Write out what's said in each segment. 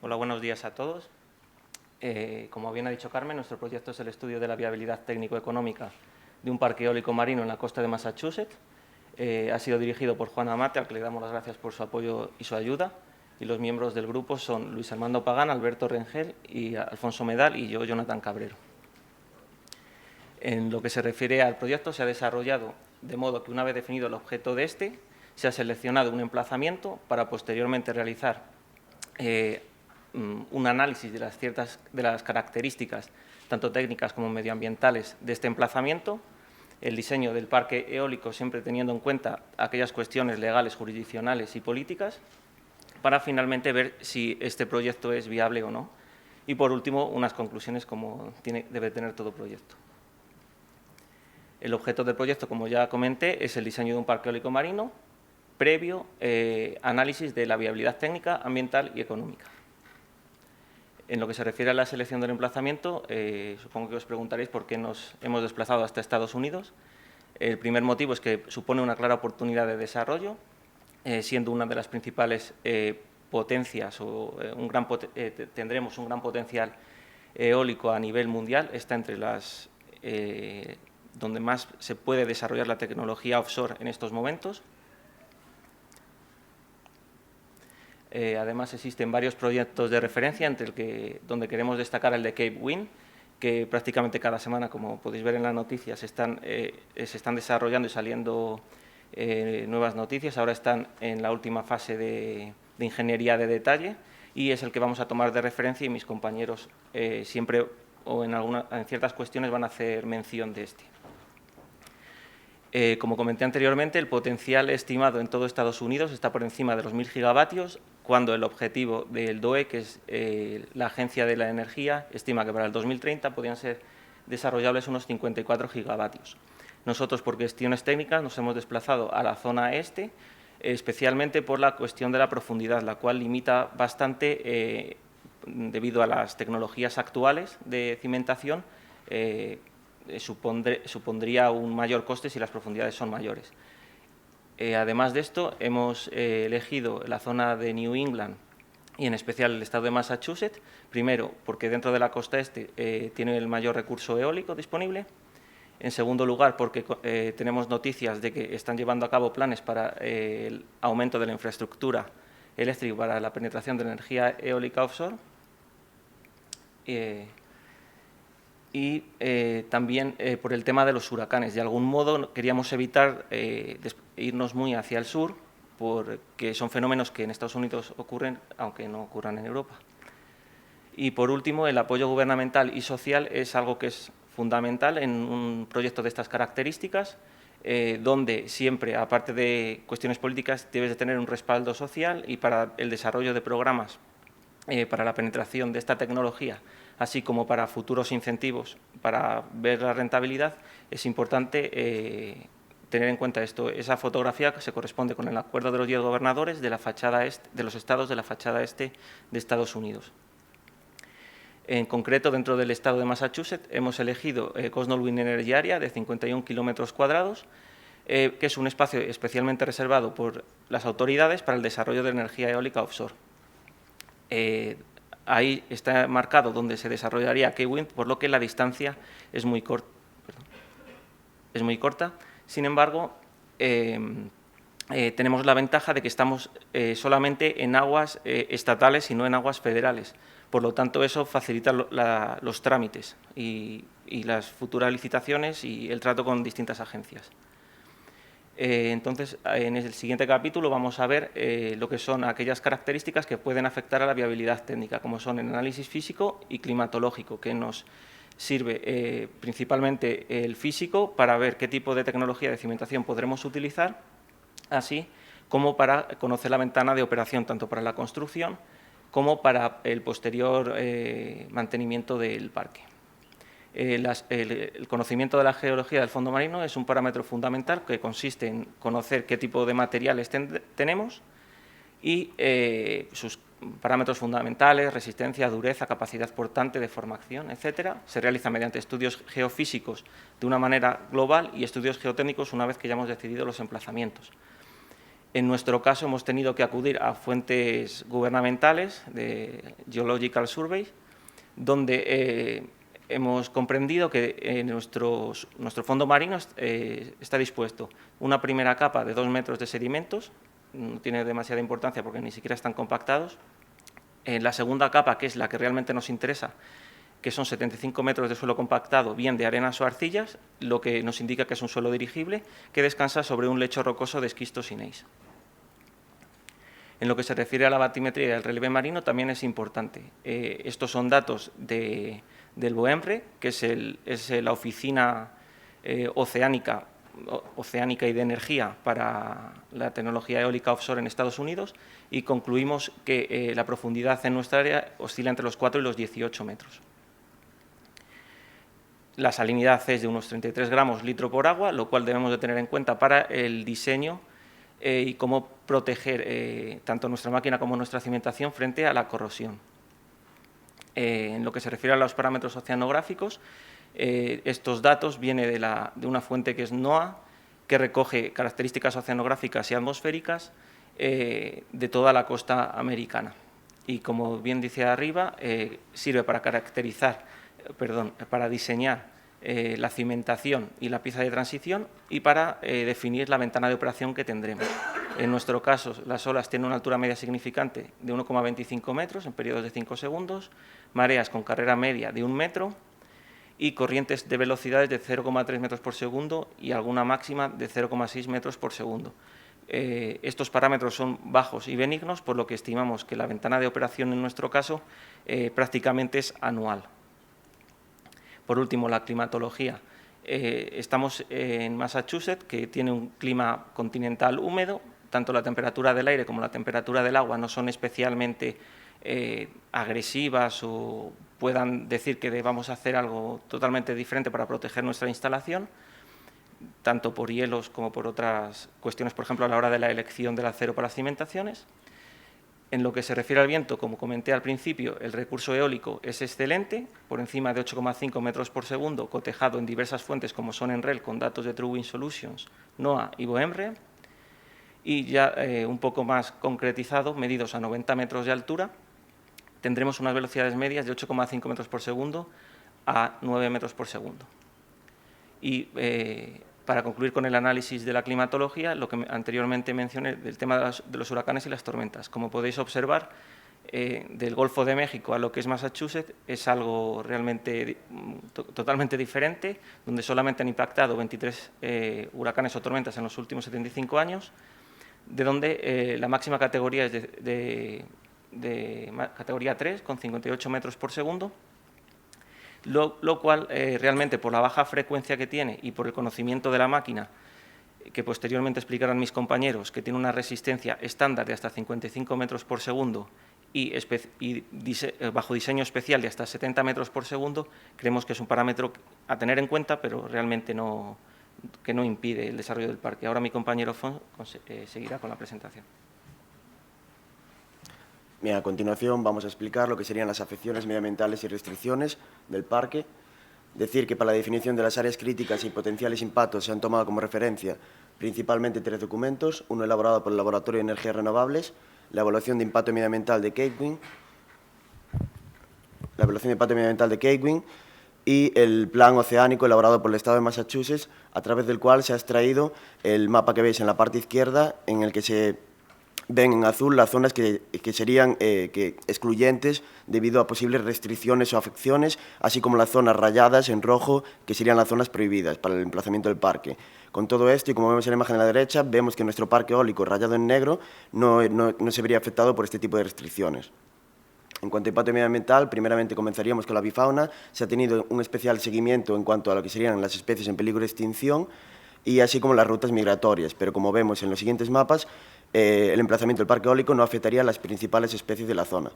Hola, buenos días a todos. Como bien ha dicho Carmen, nuestro proyecto es el estudio de la viabilidad técnico-económica de un parque eólico marino en la costa de Massachusetts. Ha sido dirigido por Juan Amate, al que le damos las gracias por su apoyo y su ayuda. Y los miembros del grupo son Luis Armando Pagán, Alberto Rengel, y Alfonso Medal y yo, Jonathan Cabrero. En lo que se refiere al proyecto, se ha desarrollado de modo que, una vez definido el objeto de este, se ha seleccionado un emplazamiento para posteriormente realizar un análisis de las características, tanto técnicas como medioambientales, de este emplazamiento, el diseño del parque eólico siempre teniendo en cuenta aquellas cuestiones legales, jurisdiccionales y políticas, para finalmente ver si este proyecto es viable o no. Y, por último, unas conclusiones como debe tener todo proyecto. El objeto del proyecto, como ya comenté, es el diseño de un parque eólico marino previo análisis de la viabilidad técnica, ambiental y económica. En lo que se refiere a la selección del emplazamiento, supongo que os preguntaréis por qué nos hemos desplazado hasta Estados Unidos. El primer motivo es que supone una clara oportunidad de desarrollo, siendo una de las principales potencias tendremos un gran potencial eólico a nivel mundial. Está entre las donde más se puede desarrollar la tecnología offshore en estos momentos. Además, existen varios proyectos de referencia, donde queremos destacar el de Cape Wind, que prácticamente cada semana, como podéis ver en las noticias, se están desarrollando y saliendo nuevas noticias. Ahora están en la última fase de ingeniería de detalle y es el que vamos a tomar de referencia, y mis compañeros siempre o en ciertas cuestiones van a hacer mención de este. Como comenté anteriormente, el potencial estimado en todo Estados Unidos está por encima de los 1.000 gigavatios, cuando el objetivo del DOE, que es la Agencia de la Energía, estima que para el 2030 podrían ser desarrollables unos 54 gigavatios. Nosotros, por cuestiones técnicas, nos hemos desplazado a la zona este, especialmente por la cuestión de la profundidad, la cual limita bastante, debido a las tecnologías actuales de cimentación, supondría un mayor coste si las profundidades son mayores. Además de esto, hemos elegido la zona de New England y en especial el estado de Massachusetts, primero porque dentro de la costa este tiene el mayor recurso eólico disponible. En segundo lugar, porque tenemos noticias de que están llevando a cabo planes para el aumento de la infraestructura eléctrica para la penetración de energía eólica offshore. Y también por el tema de los huracanes. De algún modo queríamos evitar irnos muy hacia el sur, porque son fenómenos que en Estados Unidos ocurren, aunque no ocurran en Europa. Y, por último, el apoyo gubernamental y social es algo que es fundamental en un proyecto de estas características, donde siempre, aparte de cuestiones políticas, debes de tener un respaldo social, y para el desarrollo de programas para la penetración de esta tecnología, así como para futuros incentivos para ver la rentabilidad, es importante tener en cuenta esto. Esa fotografía se corresponde con el acuerdo de los 10 gobernadores de la fachada este, de los estados de la fachada este de Estados Unidos. En concreto, dentro del estado de Massachusetts, hemos elegido Coastal Wind Energy Area de 51 kilómetros cuadrados, que es un espacio especialmente reservado por las autoridades para el desarrollo de energía eólica offshore. Ahí está marcado donde se desarrollaría Cape Wind, por lo que la distancia es muy corta. Sin embargo, tenemos la ventaja de que estamos solamente en aguas estatales y no en aguas federales. Por lo tanto, eso facilita los trámites y las futuras licitaciones y el trato con distintas agencias. Entonces, en el siguiente capítulo vamos a ver lo que son aquellas características que pueden afectar a la viabilidad técnica, como son el análisis físico y climatológico, que nos sirve principalmente el físico para ver qué tipo de tecnología de cimentación podremos utilizar, así como para conocer la ventana de operación, tanto para la construcción como para el posterior mantenimiento del parque. El conocimiento de la geología del fondo marino es un parámetro fundamental que consiste en conocer qué tipo de materiales tenemos y sus parámetros fundamentales: resistencia, dureza, capacidad portante, deformación, etcétera. Se realiza mediante estudios geofísicos de una manera global y estudios geotécnicos una vez que ya hemos decidido los emplazamientos. En nuestro caso hemos tenido que acudir a fuentes gubernamentales de Geological Survey, donde hemos comprendido que nuestro fondo marino está dispuesto una primera capa de 2 metros de sedimentos, no tiene demasiada importancia porque ni siquiera están compactados. La segunda capa, que es la que realmente nos interesa, que son 75 metros de suelo compactado, bien de arenas o arcillas, lo que nos indica que es un suelo dirigible, que descansa sobre un lecho rocoso de esquistos y gneiss. En lo que se refiere a la batimetría y al relieve marino, también es importante. Estos son datos del BOEMRE, que es la oficina oceánica y de energía para la tecnología eólica offshore en Estados Unidos, y concluimos que la profundidad en nuestra área oscila entre los 4 y los 18 metros. La salinidad es de unos 33 gramos litro por agua, lo cual debemos de tener en cuenta para el diseño y cómo proteger tanto nuestra máquina como nuestra cimentación frente a la corrosión. En lo que se refiere a los parámetros oceanográficos, estos datos vienen de una fuente que es NOAA, que recoge características oceanográficas y atmosféricas de toda la costa americana. Y como bien dice arriba, sirve para para diseñar la cimentación y la pieza de transición y para definir la ventana de operación que tendremos. En nuestro caso, las olas tienen una altura media significante de 1,25 metros en periodos de 5 segundos, mareas con carrera media de 1 metro y corrientes de velocidades de 0,3 metros por segundo y alguna máxima de 0,6 metros por segundo. Estos parámetros son bajos y benignos, por lo que estimamos que la ventana de operación en nuestro caso prácticamente es anual. Por último, la climatología. Estamos en Massachusetts, que tiene un clima continental húmedo. Tanto la temperatura del aire como la temperatura del agua no son especialmente agresivas o puedan decir que debamos hacer algo totalmente diferente para proteger nuestra instalación, tanto por hielos como por otras cuestiones, por ejemplo, a la hora de la elección del acero para las cimentaciones. En lo que se refiere al viento, como comenté al principio, el recurso eólico es excelente, por encima de 8,5 metros por segundo, cotejado en diversas fuentes como son NREL, con datos de True Wind Solutions, NOAA y BOEMRE, y ya un poco más concretizado, medidos a 90 metros de altura, tendremos unas velocidades medias de 8,5 metros por segundo a 9 metros por segundo. Y para concluir con el análisis de la climatología, lo que anteriormente mencioné del tema de los huracanes y las tormentas. Como podéis observar, del Golfo de México a lo que es Massachusetts es algo realmente totalmente diferente, donde solamente han impactado 23 huracanes o tormentas en los últimos 75 años, de donde la máxima categoría es de categoría 3, con 58 metros por segundo, lo cual realmente por la baja frecuencia que tiene y por el conocimiento de la máquina, que posteriormente explicarán mis compañeros, que tiene una resistencia estándar de hasta 55 metros por segundo y bajo diseño especial de hasta 70 metros por segundo, creemos que es un parámetro a tener en cuenta, pero realmente no impide el desarrollo del parque. Ahora mi compañero Fon seguirá con la presentación. Bien, a continuación vamos a explicar lo que serían las afecciones medioambientales y restricciones del parque. Decir que para la definición de las áreas críticas y potenciales impactos se han tomado como referencia principalmente 3 documentos, uno elaborado por el Laboratorio de Energías Renovables, la evaluación de impacto medioambiental de Capewind, y el plan oceánico elaborado por el Estado de Massachusetts, a través del cual se ha extraído el mapa que veis en la parte izquierda, en el que se ven en azul las zonas que serían excluyentes debido a posibles restricciones o afecciones, así como las zonas rayadas en rojo, que serían las zonas prohibidas para el emplazamiento del parque. Con todo esto, y como vemos en la imagen a la derecha, vemos que nuestro parque eólico rayado en negro no se vería afectado por este tipo de restricciones. En cuanto a impacto medioambiental, primeramente comenzaríamos con la avifauna. Se ha tenido un especial seguimiento en cuanto a lo que serían las especies en peligro de extinción y así como las rutas migratorias, pero como vemos en los siguientes mapas, el emplazamiento del parque eólico no afectaría a las principales especies de la zona.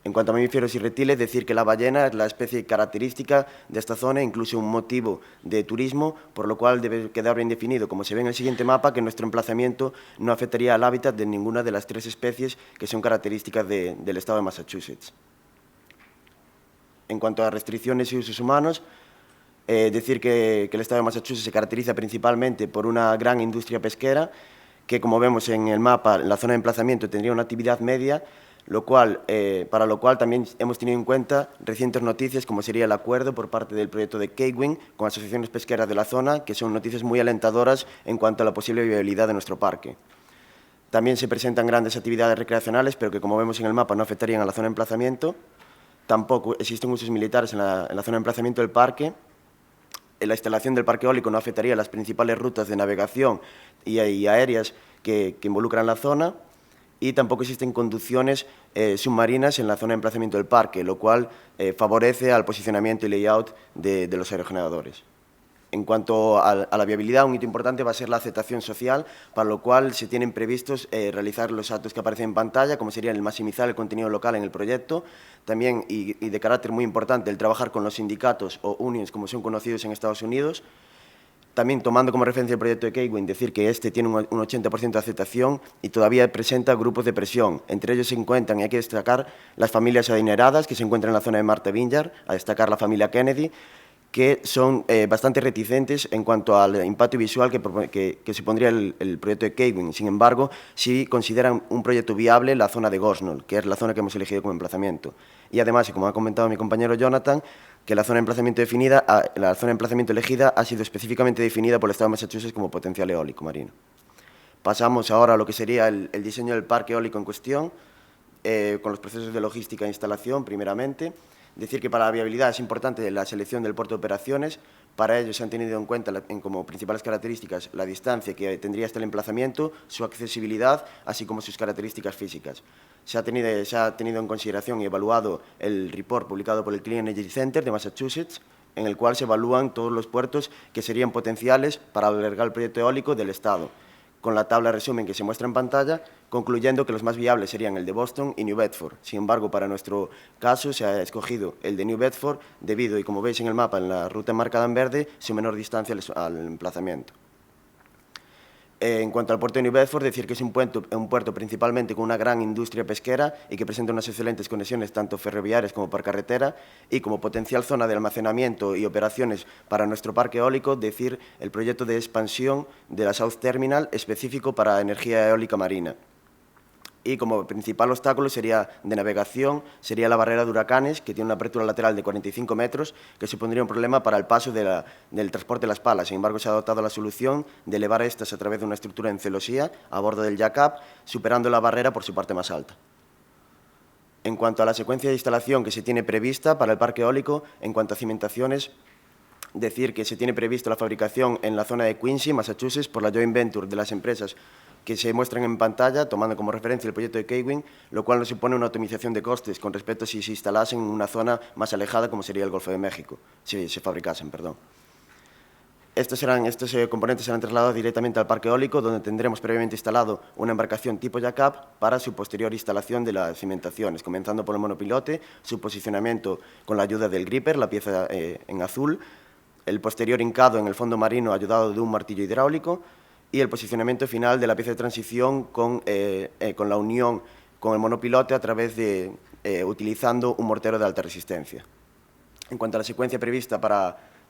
En cuanto a mamíferos y reptiles, decir que la ballena es la especie característica de esta zona, incluso un motivo de turismo, por lo cual debe quedar bien definido, como se ve en el siguiente mapa, que nuestro emplazamiento no afectaría al hábitat de ninguna de las 3 especies que son características del estado de Massachusetts. En cuanto a restricciones y usos humanos, decir que el estado de Massachusetts se caracteriza principalmente por una gran industria pesquera, que, como vemos en el mapa, en la zona de emplazamiento tendría una actividad media, para lo cual también hemos tenido en cuenta recientes noticias, como sería el acuerdo por parte del proyecto de K-Wing con asociaciones pesqueras de la zona, que son noticias muy alentadoras en cuanto a la posible viabilidad de nuestro parque. También se presentan grandes actividades recreacionales, pero que, como vemos en el mapa, no afectarían a la zona de emplazamiento. Tampoco existen usos militares en la zona de emplazamiento del parque. La instalación del parque eólico no afectaría las principales rutas de navegación y aéreas que involucran la zona, y tampoco existen conducciones submarinas en la zona de emplazamiento del parque, lo cual favorece al posicionamiento y layout de los aerogeneradores. En cuanto a la viabilidad, un hito importante va a ser la aceptación social, para lo cual se tienen previstos realizar los actos que aparecen en pantalla, como sería el maximizar el contenido local en el proyecto, también, y de carácter muy importante, el trabajar con los sindicatos o unions, como son conocidos en Estados Unidos. También, tomando como referencia el proyecto de K-Wing, decir que este tiene un 80% de aceptación y todavía presenta grupos de presión. Entre ellos se encuentran, y hay que destacar, las familias adineradas que se encuentran en la zona de Martha Vineyard, a destacar la familia Kennedy, que son bastante reticentes en cuanto al impacto visual que supondría el proyecto de K-Wing. Sin embargo, sí consideran un proyecto viable la zona de Gosnell, que es la zona que hemos elegido como emplazamiento. Y además, y como ha comentado mi compañero Jonathan, que la zona de emplazamiento elegida ha sido específicamente definida por el Estado de Massachusetts como potencial eólico marino. Pasamos ahora a lo que sería el diseño del parque eólico en cuestión, con los procesos de logística e instalación, primeramente. Decir que para la viabilidad es importante la selección del puerto de operaciones. Para ello se han tenido en cuenta como principales características la distancia que tendría hasta el emplazamiento, su accesibilidad, así como sus características físicas. Se ha tenido en consideración y evaluado el report publicado por el Clean Energy Center de Massachusetts, en el cual se evalúan todos los puertos que serían potenciales para albergar el proyecto eólico del Estado, con la tabla de resumen que se muestra en pantalla, concluyendo que los más viables serían el de Boston y New Bedford. Sin embargo, para nuestro caso se ha escogido el de New Bedford debido, y como veis en el mapa, en la ruta marcada en verde, su menor distancia al emplazamiento. En cuanto al puerto de New Bedford, decir que es un puerto principalmente con una gran industria pesquera y que presenta unas excelentes conexiones tanto ferroviarias como por carretera, y como potencial zona de almacenamiento y operaciones para nuestro parque eólico, decir el proyecto de expansión de la South Terminal específico para energía eólica marina. Y como principal obstáculo de navegación sería la barrera de huracanes, que tiene una apertura lateral de 45 metros, que supondría un problema para el paso del transporte de las palas. Sin embargo, se ha adoptado la solución de elevar estas a través de una estructura en celosía a bordo del jack-up, superando la barrera por su parte más alta. En cuanto a la secuencia de instalación que se tiene prevista para el parque eólico, en cuanto a cimentaciones, decir que se tiene previsto la fabricación en la zona de Quincy, Massachusetts, por la joint venture de las empresas que se muestran en pantalla, tomando como referencia el proyecto de K-Wing, lo cual nos supone una optimización de costes con respecto a si se instalasen en una zona más alejada, como sería el Golfo de México, si se fabricasen, perdón. Estos componentes serán trasladados directamente al parque eólico, donde tendremos previamente instalado una embarcación tipo jack-up para su posterior instalación de las cimentaciones, comenzando por el monopilote, su posicionamiento con la ayuda del gripper, la pieza en azul, el posterior hincado en el fondo marino ayudado de un martillo hidráulico, y el posicionamiento final de la pieza de transición con la unión con el monopilote a través de utilizando un mortero de alta resistencia. En cuanto a la secuencia prevista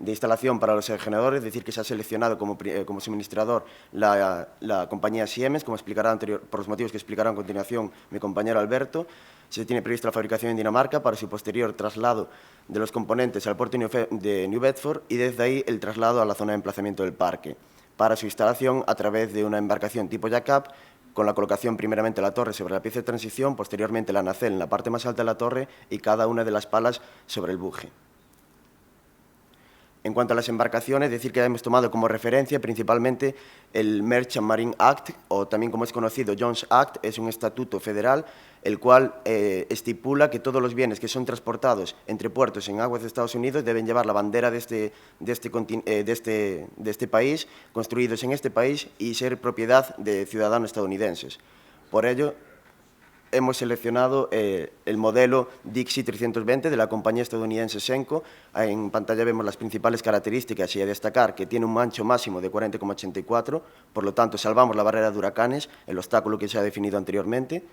de instalación para los aerogeneradores, decir que se ha seleccionado como suministrador la compañía Siemens, como explicará por los motivos que explicará a continuación mi compañero Alberto. Se tiene prevista la fabricación en Dinamarca para su posterior traslado de los componentes al puerto de New Bedford, y desde ahí el traslado a la zona de emplazamiento del parque, para su instalación a través de una embarcación tipo jack-up, con la colocación primeramente de la torre sobre la pieza de transición, posteriormente la nacelle en la parte más alta de la torre y cada una de las palas sobre el buje. En cuanto a las embarcaciones, decir que hemos tomado como referencia principalmente el Merchant Marine Act, o también como es conocido Jones Act. Es un estatuto federal el cual estipula que todos los bienes que son transportados entre puertos en aguas de Estados Unidos deben llevar la bandera de este país, construidos en este país y ser propiedad de ciudadanos estadounidenses. Por ello, hemos seleccionado el modelo Dixie 320 de la compañía estadounidense Senco. En pantalla vemos las principales características y a destacar que tiene un ancho máximo de 40,84, por lo tanto salvamos la barrera de huracanes, el obstáculo que se ha definido anteriormente,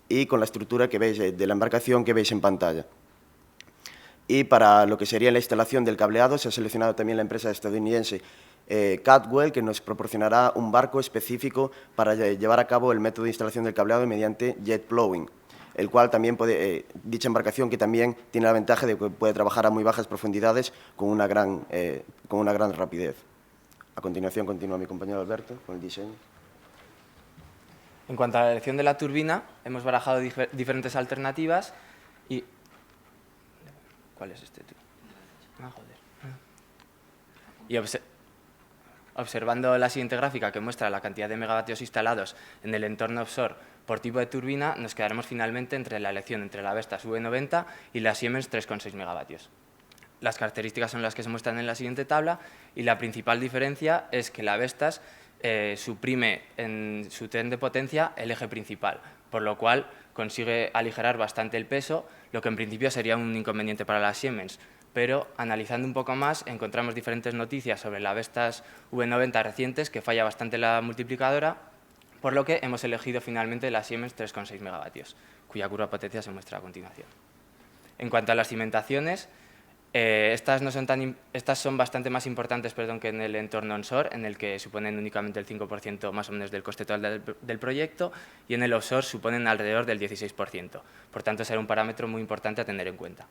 y con la estructura que veis de la embarcación que veis en pantalla. Y para lo que sería la instalación del cableado se ha seleccionado también la empresa estadounidense Catwell, que nos proporcionará un barco específico para llevar a cabo el método de instalación del cableado mediante jet plowing, el cual también puede, dicha embarcación que también tiene la ventaja de que puede trabajar a muy bajas profundidades con una gran rapidez. A continuación continúa mi compañero Alberto con el diseño. En cuanto a la elección de la turbina, hemos barajado diferentes alternativas y... ¿Cuál es este, tío? Ah, joder. Y observando la siguiente gráfica que muestra la cantidad de megavatios instalados en el entorno offshore por tipo de turbina, nos quedaremos finalmente entre la elección entre la Vestas V90 y la Siemens 3,6 megavatios. Las características son las que se muestran en la siguiente tabla y la principal diferencia es que la Vestas suprime en su tren de potencia el eje principal, por lo cual consigue aligerar bastante el peso, lo que en principio sería un inconveniente para la Siemens. Pero analizando un poco más encontramos diferentes noticias sobre la Vestas V90 recientes que falla bastante la multiplicadora, por lo que hemos elegido finalmente la Siemens 3,6 megavatios, cuya curva de potencia se muestra a continuación. En cuanto a las cimentaciones, estas son bastante más importantes que en el entorno onshore, en el que suponen únicamente el 5% más o menos del coste total del proyecto, y en el offshore suponen alrededor del 16%. Por tanto, será un parámetro muy importante a tener en cuenta.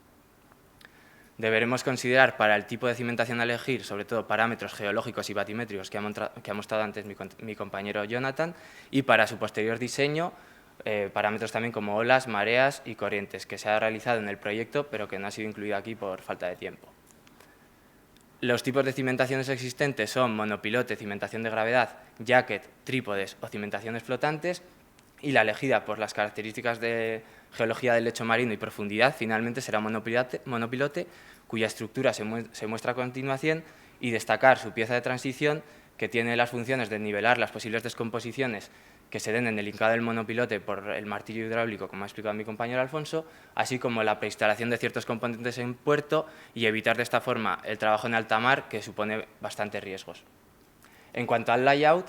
Deberemos considerar para el tipo de cimentación a elegir, sobre todo parámetros geológicos y batimétricos que ha mostrado antes mi compañero Jonathan, y para su posterior diseño, parámetros también como olas, mareas y corrientes, que se ha realizado en el proyecto, pero que no ha sido incluido aquí por falta de tiempo. Los tipos de cimentaciones existentes son monopilote, cimentación de gravedad, jacket, trípodes o cimentaciones flotantes, y la elegida por las características de geología del lecho marino y profundidad finalmente será monopilote, cuya estructura se muestra a continuación, y destacar su pieza de transición, que tiene las funciones de nivelar las posibles descomposiciones que se den en el hincado del monopilote por el martillo hidráulico, como ha explicado mi compañero Alfonso, así como la preinstalación de ciertos componentes en puerto y evitar de esta forma el trabajo en alta mar, que supone bastantes riesgos. En cuanto al layout,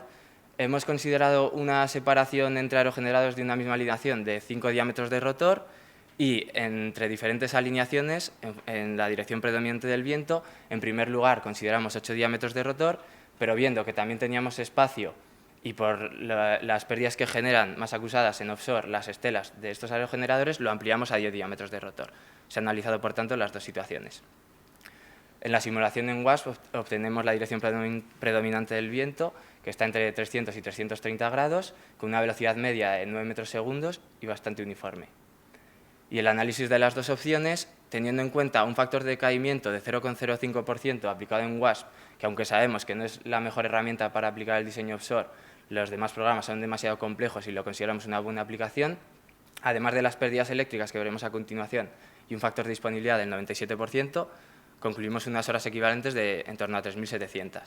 hemos considerado una separación entre aerogeneradores de una misma alineación de 5 diámetros de rotor y entre diferentes alineaciones en la dirección predominante del viento. En primer lugar, consideramos 8 diámetros de rotor, pero viendo que también teníamos espacio y por las pérdidas que generan más acusadas en offshore las estelas de estos aerogeneradores, lo ampliamos a 10 diámetros de rotor. Se han analizado, por tanto, las dos situaciones. En la simulación en WASP obtenemos la dirección predominante del viento, que está entre 300 y 330 grados, con una velocidad media de 9 metros segundos y bastante uniforme. Y el análisis de las dos opciones, teniendo en cuenta un factor de decaimiento de 0,05% aplicado en WASP, que aunque sabemos que no es la mejor herramienta para aplicar el diseño offshore, los demás programas son demasiado complejos y lo consideramos una buena aplicación, además de las pérdidas eléctricas que veremos a continuación y un factor de disponibilidad del 97%, concluimos unas horas equivalentes de en torno a 3.700.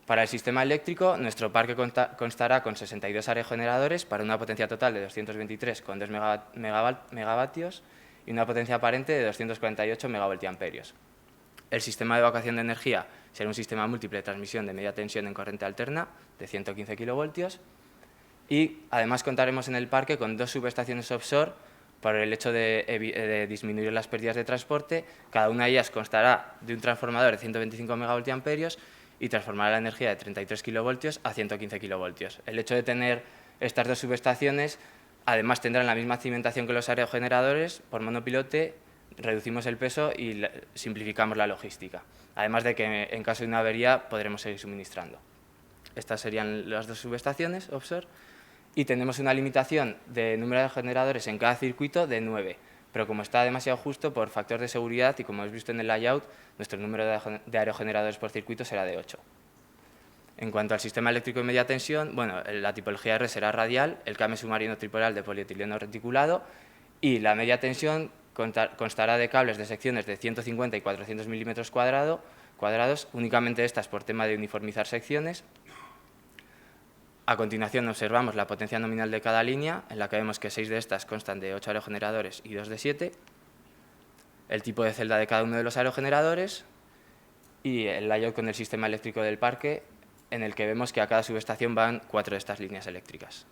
Para el sistema eléctrico, nuestro parque constará con 62 aerogeneradores para una potencia total de 223,2 megavatios y una potencia aparente de 248 megavoltiamperios. El sistema de evacuación de energía será un sistema múltiple de transmisión de media tensión en corriente alterna de 115 kilovoltios, y además contaremos en el parque con 2 subestaciones offshore por el hecho de disminuir las pérdidas de transporte. Cada una de ellas constará de un transformador de 125 megavoltiamperios y transformará la energía de 33 kilovoltios a 115 kilovoltios. El hecho de tener estas 2 subestaciones, además tendrán la misma cimentación que los aerogeneradores por monopilote, reducimos el peso y simplificamos la logística. Además de que en caso de una avería podremos seguir suministrando. Estas serían las 2 subestaciones offshore, y tenemos una limitación de número de generadores en cada circuito de 9, pero como está demasiado justo por factor de seguridad y como hemos visto en el layout, nuestro número de aerogeneradores por circuito será de 8. En cuanto al sistema eléctrico de media tensión, bueno, la tipología R será radial, el cable submarino tripolar de polietileno reticulado, y la media tensión constará de cables de secciones de 150 y 400 milímetros cuadrados, únicamente estas por tema de uniformizar secciones. A continuación observamos la potencia nominal de cada línea, en la que vemos que 6 de estas constan de 8 aerogeneradores y 2 de 7, el tipo de celda de cada uno de los aerogeneradores y el layout con el sistema eléctrico del parque, en el que vemos que a cada subestación van 4 de estas líneas eléctricas.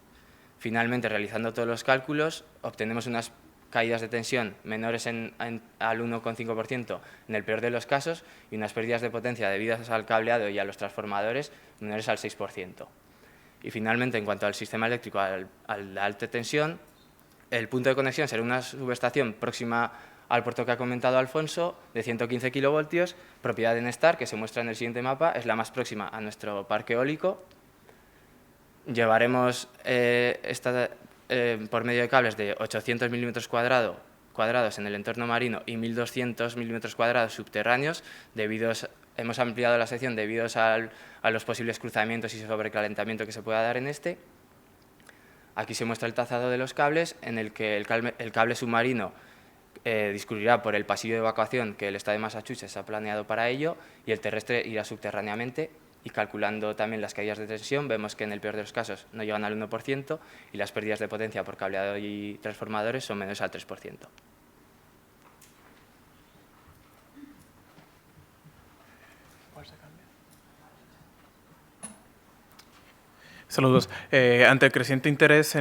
Finalmente, realizando todos los cálculos, obtenemos unas caídas de tensión menores al 1,5% en el peor de los casos y unas pérdidas de potencia debidas al cableado y a los transformadores menores al 6%. Y finalmente, en cuanto al sistema eléctrico de alta tensión, el punto de conexión será una subestación próxima al puerto que ha comentado Alfonso, de 115 kilovoltios, propiedad de Nestar, que se muestra en el siguiente mapa, es la más próxima a nuestro parque eólico. Llevaremos por medio de cables de 800 milímetros cuadrados en el entorno marino y 1.200 milímetros cuadrados subterráneos. Hemos ampliado la sección debido a los posibles cruzamientos y sobrecalentamiento que se pueda dar en este. Aquí se muestra el trazado de los cables, en el que el cable submarino discurrirá por el pasillo de evacuación que el Estado de Massachusetts ha planeado para ello, y el terrestre irá subterráneamente. Y calculando también las caídas de tensión, vemos que en el peor de los casos no llegan al 1% y las pérdidas de potencia por cableado y transformadores son menores al 3%. Saludos. Ante el creciente interés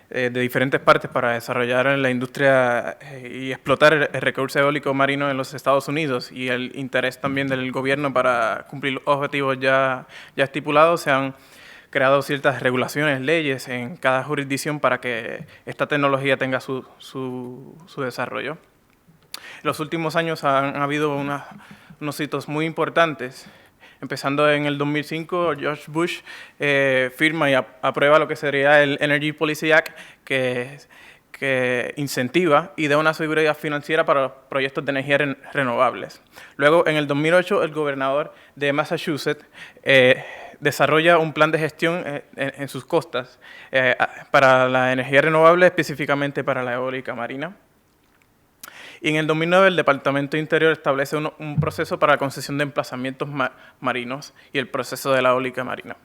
de diferentes partes para desarrollar la industria y explotar el recurso eólico marino en los Estados Unidos, y el interés también del gobierno para cumplir los objetivos ya estipulados, se han creado ciertas regulaciones, leyes en cada jurisdicción para que esta tecnología tenga su desarrollo. En los últimos años han habido unos hitos muy importantes. Empezando en el 2005, George Bush firma y aprueba lo que sería el Energy Policy Act, que incentiva y da una seguridad financiera para los proyectos de energía renovables. Luego, en el 2008, el gobernador de Massachusetts desarrolla un plan de gestión en sus costas para la energía renovable, específicamente para la eólica marina. Y en el 2009 el Departamento de Interior establece un proceso para la concesión de emplazamientos marinos y el proceso de la eólica marina.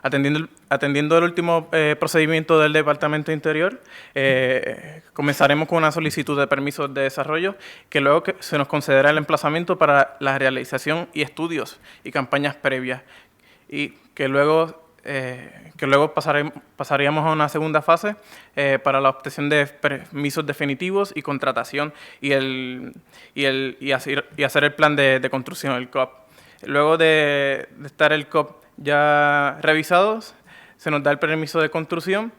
Atendiendo el último procedimiento del Departamento de Interior, comenzaremos con una solicitud de permisos de desarrollo, que luego se nos concederá el emplazamiento para la realización y estudios y campañas previas, y que luego pasaríamos a una segunda fase para la obtención de permisos definitivos y contratación y hacer el plan de construcción, el COP. Luego de estar el COP ya revisados, se nos da el permiso de construcción,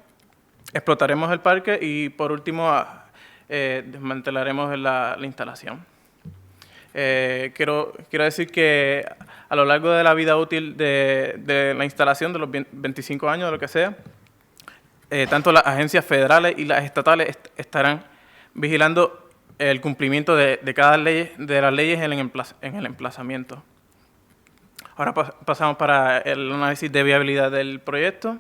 explotaremos el parque y por último desmantelaremos la instalación. Quiero decir que a lo largo de la vida útil de la instalación, de los 25 años, de lo que sea, tanto las agencias federales y las estatales estarán vigilando el cumplimiento de cada ley, de las leyes en el emplazamiento. Ahora pasamos para el análisis de viabilidad del proyecto.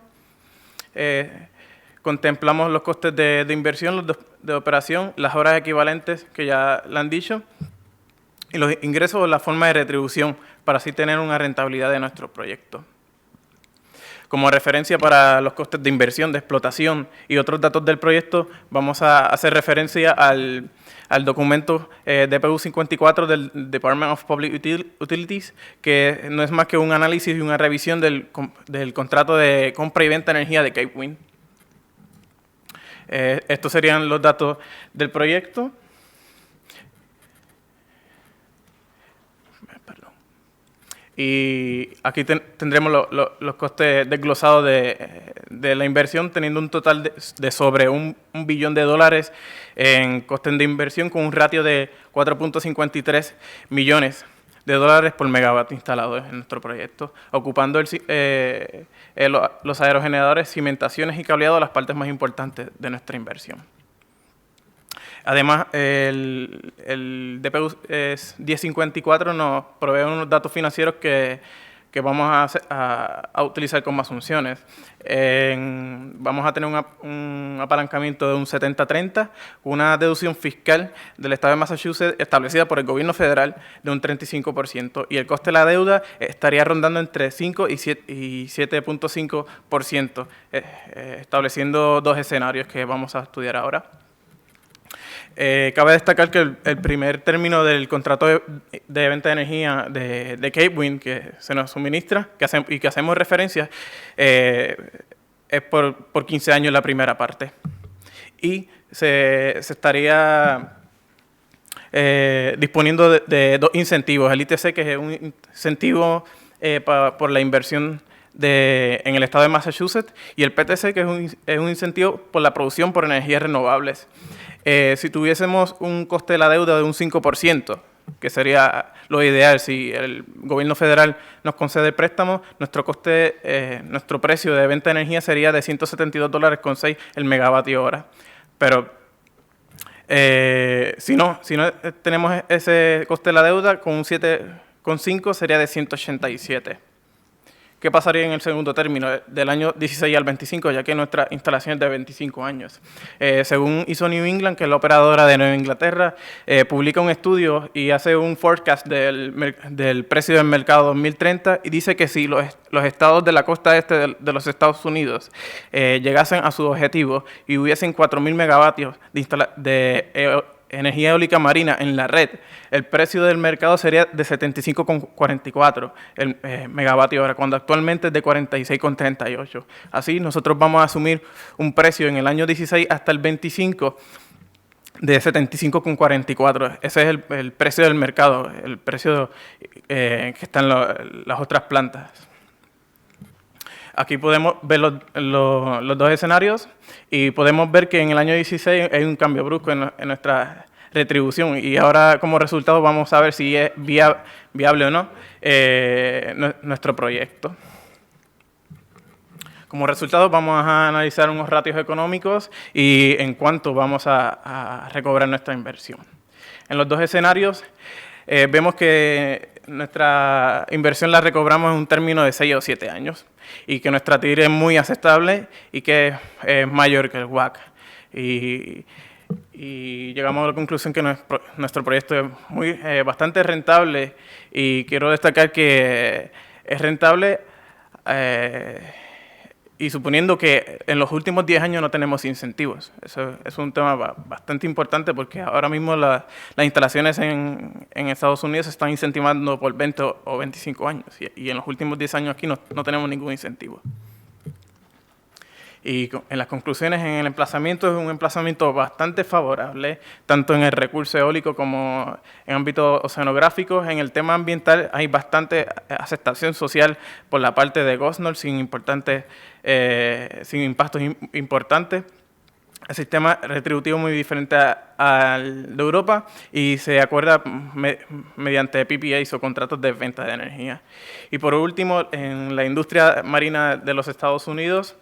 Contemplamos los costes de inversión, los de operación, las horas equivalentes, que ya le han dicho, y los ingresos o la forma de retribución, para así tener una rentabilidad de nuestro proyecto. Como referencia para los costes de inversión, de explotación y otros datos del proyecto, vamos a hacer referencia al documento DPU 54 del Department of Public Utilities, que no es más que un análisis y una revisión del contrato de compra y venta de energía de Cape Wind. Estos serían los datos del proyecto. Y aquí tendremos los costes desglosados de la inversión, teniendo un total de sobre $1 billón en costes de inversión, con un ratio de 4.53 millones de dólares por megavatio instalado en nuestro proyecto, ocupando los aerogeneradores, cimentaciones y cableado, las partes más importantes de nuestra inversión. Además, el DPU 1054 nos provee unos datos financieros que vamos a utilizar como asunciones. Vamos a tener un apalancamiento de un 70-30, una deducción fiscal del Estado de Massachusetts establecida por el gobierno federal de un 35%, y el coste de la deuda estaría rondando entre 5 y 7.5%, estableciendo dos escenarios que vamos a estudiar ahora. Cabe destacar que el primer término del contrato de venta de energía de Cape Wind, que se nos suministra y que hacemos referencia, es por 15 años la primera parte. Y se estaría disponiendo de 2 incentivos. El ITC, que es un incentivo por la inversión en el estado de Massachusetts, y el PTC, que es un incentivo por la producción por energías renovables. Si tuviésemos un coste de la deuda de un 5%, que sería lo ideal si el gobierno federal nos concede el préstamo, nuestro precio de venta de energía sería de $172,6 el megavatio hora. Pero si no tenemos ese coste de la deuda, con un 7,5 sería de 187. ¿Qué pasaría en el segundo término, del año 16 al 25, ya que nuestra instalación es de 25 años? Según ISO New England, que es la operadora de Nueva Inglaterra, publica un estudio y hace un forecast del precio del mercado 2030 y dice que si los estados de la costa este de los Estados Unidos llegasen a sus objetivos y hubiesen 4.000 megavatios de energía eólica marina en la red, el precio del mercado sería de 75,44 el megavatio hora, cuando actualmente es de 46,38. Así, nosotros vamos a asumir un precio en el año 16 hasta el 25 de 75,44. Ese es el precio del mercado, el precio que están las otras plantas. Aquí podemos ver los 2 escenarios y podemos ver que en el año 16 hay un cambio brusco en nuestra retribución, y ahora como resultado vamos a ver si es viable o no nuestro proyecto. Como resultado vamos a analizar unos ratios económicos y en cuánto vamos a recobrar nuestra inversión. En los 2 escenarios vemos que nuestra inversión la recobramos en un término de 6 o 7 años y que nuestra TIR es muy aceptable y que es mayor que el WACC. Y llegamos a la conclusión que nuestro proyecto es bastante rentable, y quiero destacar que es rentable y suponiendo que en los últimos 10 años no tenemos incentivos. Eso es un tema bastante importante, porque ahora mismo las instalaciones en Estados Unidos se están incentivando por 20 o 25 años, y en los últimos 10 años aquí no tenemos ningún incentivo. Y en las conclusiones, en el emplazamiento, es un emplazamiento bastante favorable, tanto en el recurso eólico como en ámbitos oceanográficos. En el tema ambiental hay bastante aceptación social por la parte de Gosnell, sin impactos importantes. El sistema retributivo muy diferente al de Europa, y se acuerda mediante PPAs o contratos de venta de energía. Y por último, en la industria marina de los Estados Unidos,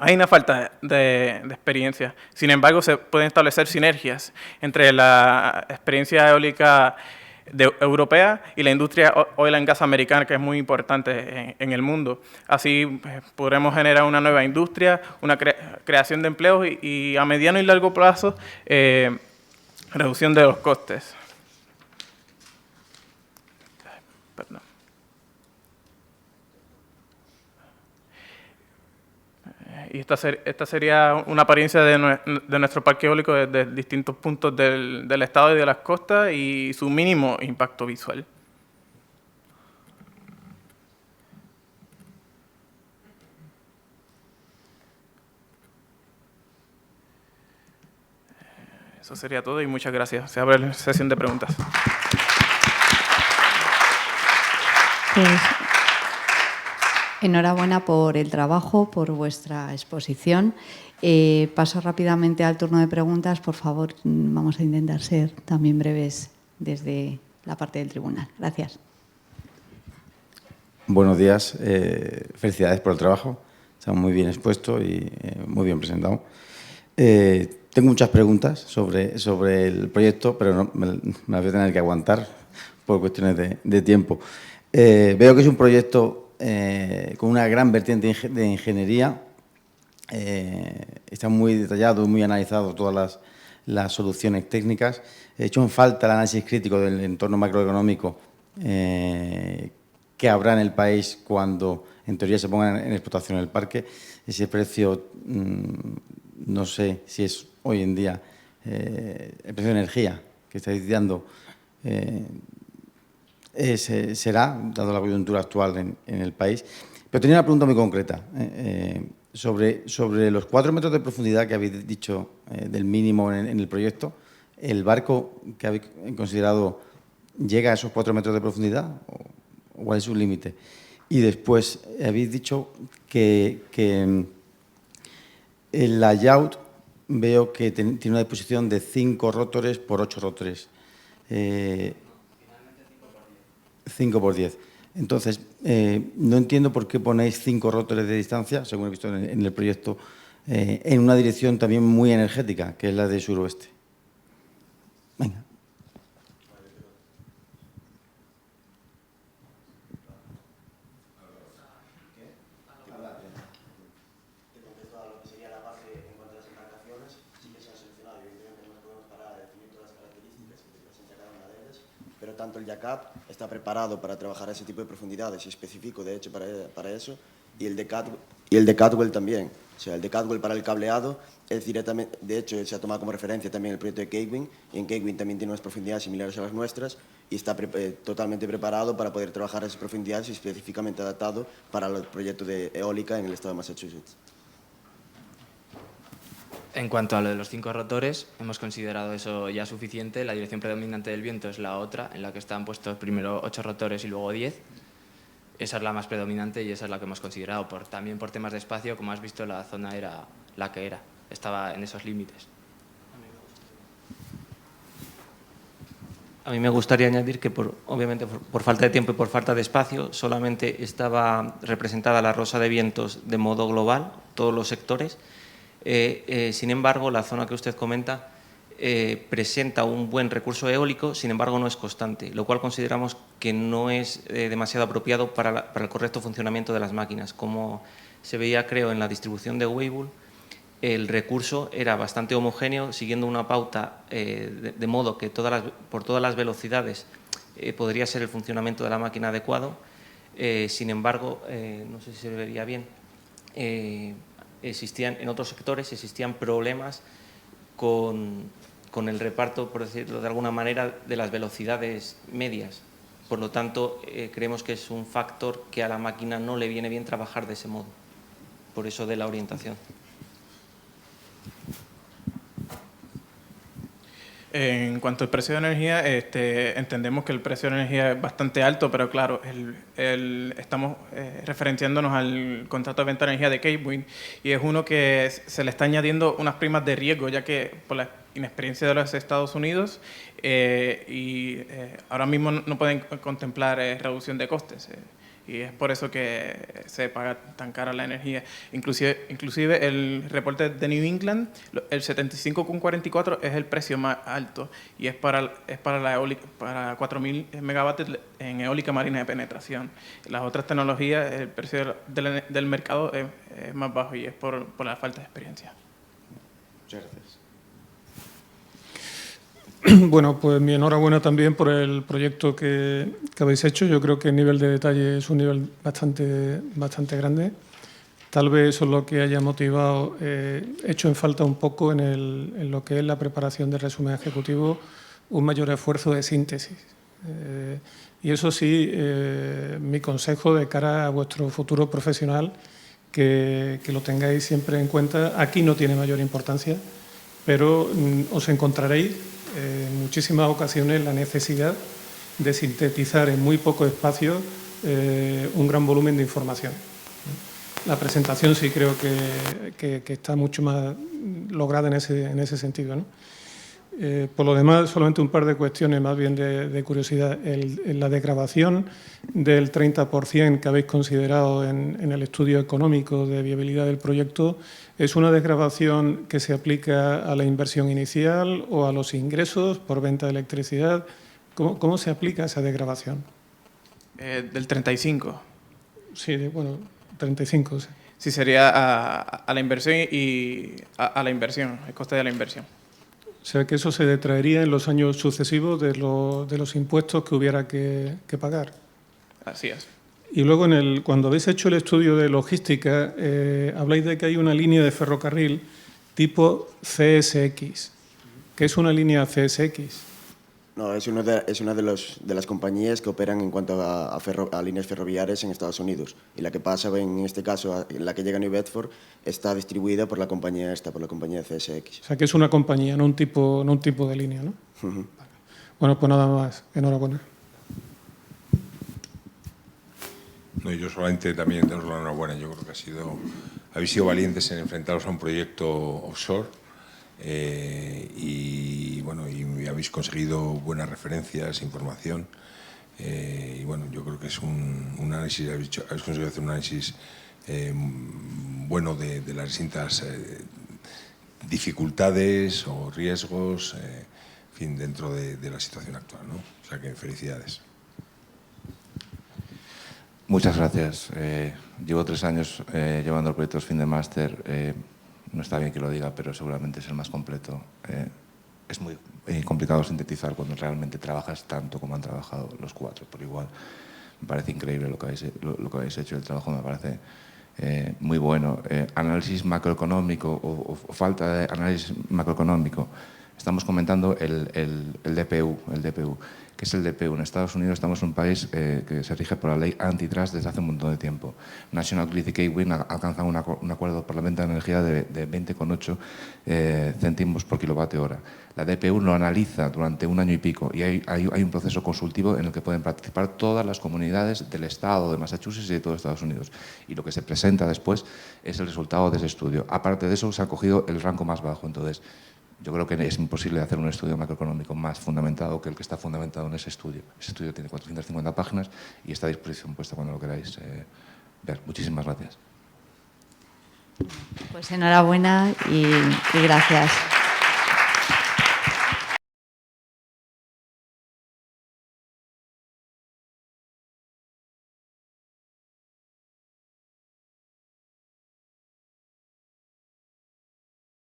hay una falta de experiencia. Sin embargo, se pueden establecer sinergias entre la experiencia eólica europea y la industria oil and gas americana, que es muy importante en el mundo. Así podremos generar una nueva industria, una creación de empleos y a mediano y largo plazo, reducción de los costes. Perdón. Y esta sería una apariencia de nuestro parque eólico desde distintos puntos del estado y de las costas, y su mínimo impacto visual. Eso sería todo y muchas gracias. Se abre la sesión de preguntas. Pues, enhorabuena por el trabajo, por vuestra exposición. Paso rápidamente al turno de preguntas. Por favor, vamos a intentar ser también breves desde la parte del tribunal. Gracias. Buenos días. Felicidades por el trabajo. Está muy bien expuesto y muy bien presentado. Tengo muchas preguntas sobre el proyecto, pero me las voy a tener que aguantar por cuestiones de tiempo. Veo que es un proyecto con una gran vertiente de ingeniería. Está muy detallado y muy analizado todas las soluciones técnicas. He hecho en falta el análisis crítico del entorno macroeconómico que habrá en el país cuando, en teoría, se ponga en explotación el parque. Ese precio, no sé si es hoy en día el precio de energía que estáis dando, será, dado la coyuntura actual en el país. Pero tenía una pregunta muy concreta. Sobre los 4 metros de profundidad que habéis dicho del mínimo en el proyecto, ¿el barco que habéis considerado llega a esos 4 metros de profundidad o cuál es su límite? Y después habéis dicho que el layout veo que tiene una disposición de 5 rotores por 8 rotores. 5 por 10. Entonces, no entiendo por qué ponéis 5 rotores de distancia, según he visto en el proyecto, en una dirección también muy energética, que es la de suroeste. Venga. Pero tanto el jack-up está preparado para trabajar a ese tipo de profundidades y específico, de hecho, para eso, y el de Catwell también. O sea, el de Catwell para el cableado es directamente, de hecho, se ha tomado como referencia también el proyecto de Kegwin, y en Kegwin también tiene unas profundidades similares a las nuestras, y está totalmente preparado para poder trabajar a esas profundidades y específicamente adaptado para el proyecto de eólica en el estado de Massachusetts. En cuanto a lo de los 5 rotores, hemos considerado eso ya suficiente. La dirección predominante del viento es la otra, en la que están puestos primero 8 rotores y luego 10. Esa es la más predominante y esa es la que hemos considerado. También por temas de espacio, como has visto, la zona era la que era, estaba en esos límites. A mí me gustaría añadir que, obviamente, por falta de tiempo y por falta de espacio, solamente estaba representada la rosa de vientos de modo global, todos los sectores. Sin embargo, la zona que usted comenta presenta un buen recurso eólico, sin embargo no es constante, lo cual consideramos que no es demasiado apropiado para el correcto funcionamiento de las máquinas. Como se veía, creo, en la distribución de Weibull, el recurso era bastante homogéneo, siguiendo una pauta de modo que por todas las velocidades podría ser el funcionamiento de la máquina adecuado. Sin embargo, no sé si se vería bien, en otros sectores existían problemas con el reparto, por decirlo de alguna manera, de las velocidades medias. Por lo tanto, creemos que es un factor que a la máquina no le viene bien trabajar de ese modo. Por eso de la orientación. En cuanto al precio de energía, entendemos que el precio de energía es bastante alto, pero claro, estamos referenciándonos al contrato de venta de energía de Kegwin y es uno que se le está añadiendo unas primas de riesgo, ya que por la inexperiencia de los Estados Unidos ahora mismo no pueden contemplar reducción de costes. Y es por eso que se paga tan cara la energía. Inclusive el reporte de New England, el 75,44 es el precio más alto y es para la eólica, para 4.000 megavatios en eólica marina de penetración. Las otras tecnologías, el precio del mercado es más bajo y es por la falta de experiencia. Muchas gracias. Bueno, pues mi enhorabuena también por el proyecto que habéis hecho. Yo creo que el nivel de detalle es un nivel bastante grande. Tal vez eso es lo que haya motivado, hecho en falta un poco en lo que es la preparación del resumen ejecutivo, un mayor esfuerzo de síntesis. Y eso sí, mi consejo de cara a vuestro futuro profesional, que lo tengáis siempre en cuenta. Aquí no tiene mayor importancia, pero os encontraréis en muchísimas ocasiones la necesidad de sintetizar en muy poco espacio un gran volumen de información. La presentación sí creo que está mucho más lograda en ese sentido, ¿no? Por lo demás, solamente un par de cuestiones más bien de curiosidad. La desgravación del 30% que habéis considerado en el estudio económico de viabilidad del proyecto, ¿es una desgravación que se aplica a la inversión inicial o a los ingresos por venta de electricidad? ¿Cómo se aplica esa desgravación? Del 35. Sí, bueno, 35. Sí, sí sería a la inversión y a la inversión, el coste de la inversión. O sea, que eso se detraería en los años sucesivos de los impuestos que hubiera que pagar. Así es. Y luego, cuando habéis hecho el estudio de logística, habláis de que hay una línea de ferrocarril tipo CSX. ¿Qué es una línea CSX? No, es una de las compañías que operan en cuanto a líneas ferroviarias en Estados Unidos. Y la que pasa, en este caso, la que llega a New Bedford, está distribuida por la compañía por la compañía CSX. O sea, que es una compañía, no un tipo de línea, ¿no? Ujú. Bueno, pues nada más. Enhorabuena. No, yo solamente también daros la enhorabuena. Yo creo que habéis sido valientes en enfrentaros a un proyecto offshore y habéis conseguido buenas referencias, información. Y bueno, yo creo que es un análisis, habéis conseguido hacer un análisis bueno de las distintas dificultades o riesgos, en fin, dentro de la situación actual, ¿no? O sea que felicidades. Muchas gracias. Llevo 3 años llevando el proyecto Fin de Máster. No está bien que lo diga, pero seguramente es el más completo. Es muy complicado sintetizar cuando realmente trabajas tanto como han trabajado los 4 por igual. Me parece increíble lo que habéis hecho. El trabajo me parece muy bueno. Análisis macroeconómico o falta de análisis macroeconómico. Estamos comentando el DPU. ¿Qué es el DPU? En Estados Unidos estamos en un país que se rige por la ley antitrust desde hace un montón de tiempo. National Grid y K-Wind ha alcanzado un acuerdo por la venta de energía de 20,8 céntimos por kilovatio hora. La DPU lo analiza durante 1 año y pico y hay un proceso consultivo en el que pueden participar todas las comunidades del estado de Massachusetts y de todo Estados Unidos. Y lo que se presenta después es el resultado de ese estudio. Aparte de eso, se ha cogido el rango más bajo. Entonces, yo creo que es imposible hacer un estudio macroeconómico más fundamentado que el que está fundamentado en ese estudio. Ese estudio tiene 450 páginas y está a disposición puesta cuando lo queráis ver. Muchísimas gracias. Pues enhorabuena y gracias.